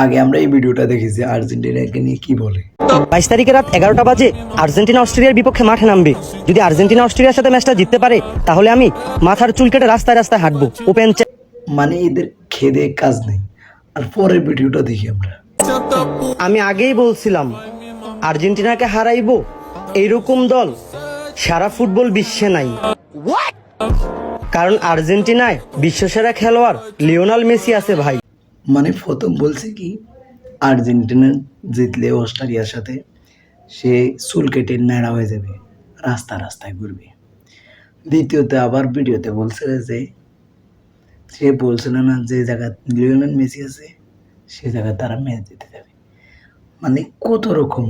আগে আমরা এই ভিডিওটা দেখেছি আর্জেন্টিনাকে নিয়ে কি বলে। 22 তারিখে রাত 11টা বাজে আর্জেন্টিনা অস্ট্রেলিয়ার বিপক্ষে মাঠে নামবে। যদি আর্জেন্টিনা অস্ট্রেলিয়ার সাথে ম্যাচটা জিততে পারে তাহলে আমি মাথার চুল কেটে রাস্তায় রাস্তায় হাঁটবো। ওপেন মানে এদের খেদে কাজ নেই। আর পরের ভিডিওটা দেখি আমরা। আমি আগেই বলছিলাম আর্জেন্টিনাকে হারাইবো, এইরকম দল সারা ফুটবল বিশ্বে নাই। কারণ আর্জেন্টিনায় বিশ্বসেরা খেলোয়াড় লিওনেল মেসি আছে ভাই। মানে প্রথম বলছে কি আর্জেন্টিনা জিতলে অস্ট্রেলিয়ার সাথে সে চুল কেটে ন্যাড়া হয়ে যাবে, রাস্তায় ঘুরবে। দ্বিতীয়তে আবার ভিডিওতে বলছিল যে সে বলছিল না যে জায়গায় লিওনেল মেসি আছে সে জায়গায় তারা ম্যাচ জিতে যাবে। মানে কত রকম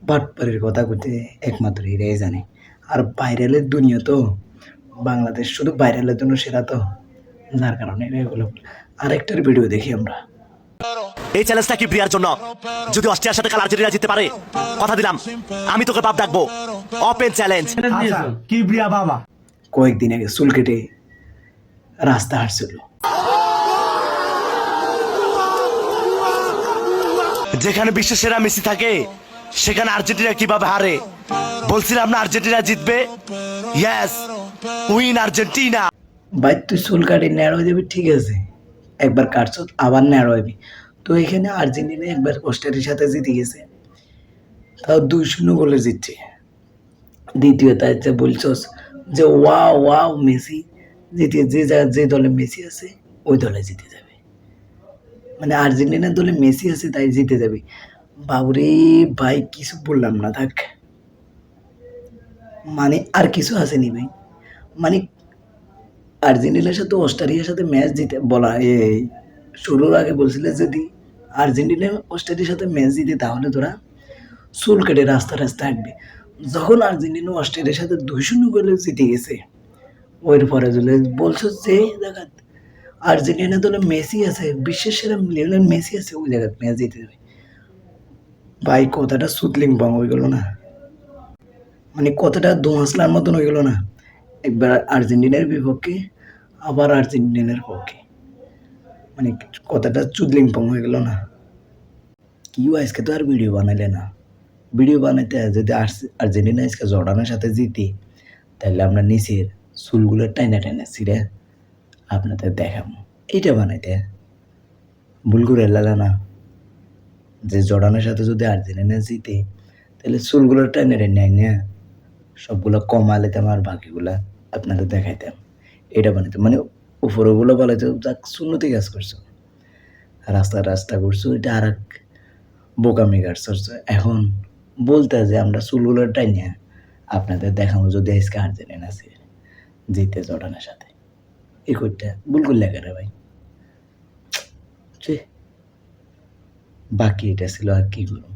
বাটপারের কথা করতে একমাত্র এরাই জানে। আর ভাইরালের দুনিয়া তো, বাংলাদেশ শুধু ভাইরালের জন্য সেরা তো, যার কারণে এগুলো। আরেকটার ভিডিও দেখি আমরা। এই চ্যালেঞ্জটা কি প্রিয়ার জন্য। যদি অস্ট্রিয়ার সাথে কাল আর্জেন্টিনা জিততে পারে কথা দিলাম আমি তোকে বাপ ডাকবো। Open challenge. কি প্রিয়া বাবা কয়েকদিন আগে চুল কেটে রাস্তা হাঁটছিল। যেখানে বিশ্ব সেরা মেসি থাকে সেখানে আর্জেন্টিনা কিভাবে হারে। বলছিলাম না আর্জেন্টিনা জিতবে। Yes, win Argentina. ভাই তুই চুল কাটে ন্যাড়ো হয়ে যাবি, ঠিক আছে, একবার কাটছ আবার ন্যাড়ো হবি। তো এখানে আর্জেন্টিনা একবার অস্ট্রেলিয়ার সাথে জিতে গেছে, তাও 2-0 গোলে জিতছে। দ্বিতীয়ত যে বলছস যে ওয়াও ওয়াও মেসি জিতে, যে দলে মেসি আছে ওই দলে জিতে যাবে। মানে আর্জেন্টিনার দলে মেসি আছে তাই জিতে যাবে। বাবুরে ভাই কিছু বললাম না, থাক। মানে আর কিছু আসেনি ভাই। মানে আর্জেন্টিনার সাথে অস্ট্রেলিয়ার সাথে ম্যাচ জিতে বলা এই শুরুর আগে বলছিলে যদি আর্জেন্টিনা অস্ট্রেলিয়ার সাথে ম্যাচ জিতে তাহলে তোরা চুল কেটে রাস্তায় হাঁটবে। যখন আর্জেন্টিনা অস্ট্রেলিয়ার সাথে 2-0 গোলে জিতে গেছে, ওর পরে যদি বলছো যে জায়গা আর্জেন্টিনা দলে মেসি আছে, বিশ্বের সেরা লিওনেল মেসি আছে, ওই জায়গায় ম্যাচ জিতে যাবে। ভাই কথাটা সুতলিং বং হয়ে গেল না? মানে কতটা দোহাসলার মতন হয়ে গেল না? একবার আর্জেন্টিনার বিপক্ষে আবার আর্জেন্টিনার পক্ষে, মানে কথাটা চুদলিং পং হয়ে গেল না? কি আজকে তো আর ভিডিও বানাইলে না। ভিডিও বানাইতে যদি আর্জেন্টিনা আজকে জর্ডানের সাথে জিতি তাহলে আমরা নিচের চুলগুলো টাইনা ছিঁড়ে আপনাদের দেখাবো। এইটা বানাইতে ভুল করে এলালে না যে জর্ডানের সাথে যদি আর্জেন্টিনা জিতে তাহলে চুলগুলো টাইনা সবগুলো কমালেতাম আর বাকিগুলা আপনাদের দেখাইতাম। এটা বানাইতাম মানে উপরগুলো বলাইতে যাক শূন্যতে কাজ করছো, রাস্তা করছো, এটা আর এক বোকামি কাজ করছো। এখন বলতে যে আমরা চুলগুলো টাইনা আপনাদের দেখাবো যদি আজকে আর্জেন্টিনা আছে জিতে জর্ডানের সাথে। এই করতে ভুল করলে কেন ভাই? বাকি এটা ছিল, আর কি করুন।